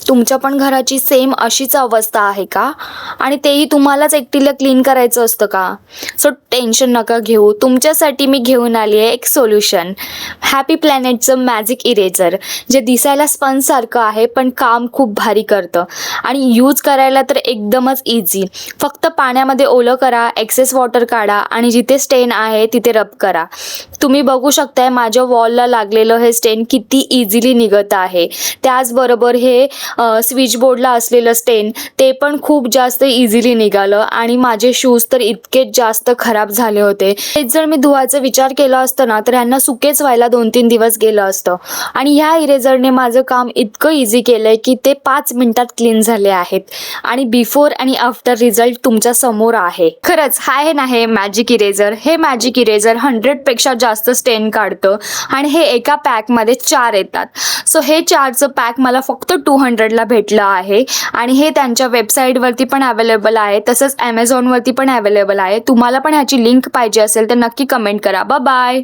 तुमच्या पण घराची सेम अशीच अवस्था आहे का? आणि तेही तुम्हालाच एकटीला क्लीन करायचं असतं का? सो टेन्शन नका घेऊ. तुमच्यासाठी मी घेऊन आली आहे एक सोल्युशन. हॅपी प्लॅनेटचं मॅजिक इरेजर, जे दिसायला स्पंजसारखं आहे पण काम खूप भारी करतं आणि यूज करायला तर एकदमच इझी. फक्त पाण्यामध्ये ओलं करा, एक्सेस वॉटर काढा आणि जिथे स्टेन आहे तिथे रब करा. तुम्ही बघू शकताय माझ्या वॉलला लागलेलं हे स्टेन किती इझिली निघत आहे. त्याचबरोबर हे स्विच बोर्डला असलेलं स्टेन ते पण खूप जास्त इझिली निघालं आणि माझे शूज तर इतकेच जास्त खराब झाले होते. तेच जर मी धुवायचा विचार केला असतं ना तर ह्यांना सुकेच व्हायला 2-3 दिवस गेलं असतं. आणि ह्या इरेजरने माझं काम इतकं इझी केलंय की ते 5 मिनिटात क्लीन झाले आहेत आणि बिफोर आणि आफ्टर रिझल्ट तुमच्या समोर आहे. खरंच हा आहे ना हे मॅजिक इरेजर. हे मॅजिक इरेजर 100पेक्षा जास्त स्टेन काढतं आणि हे एका पॅकमध्ये 4 येतात. सो हे 4चं पॅक मला फक्त 200ला भेटलं आहे आणि हे त्यांच्या वेबसाईटवरती पण अवेलेबल आहे, तसंच ॲमेझॉनवरती पण अवेलेबल आहे. तुम्हाला पण ह्याची लिंक पाहिजे असेल तर नक्की कमेंट करा. बाय.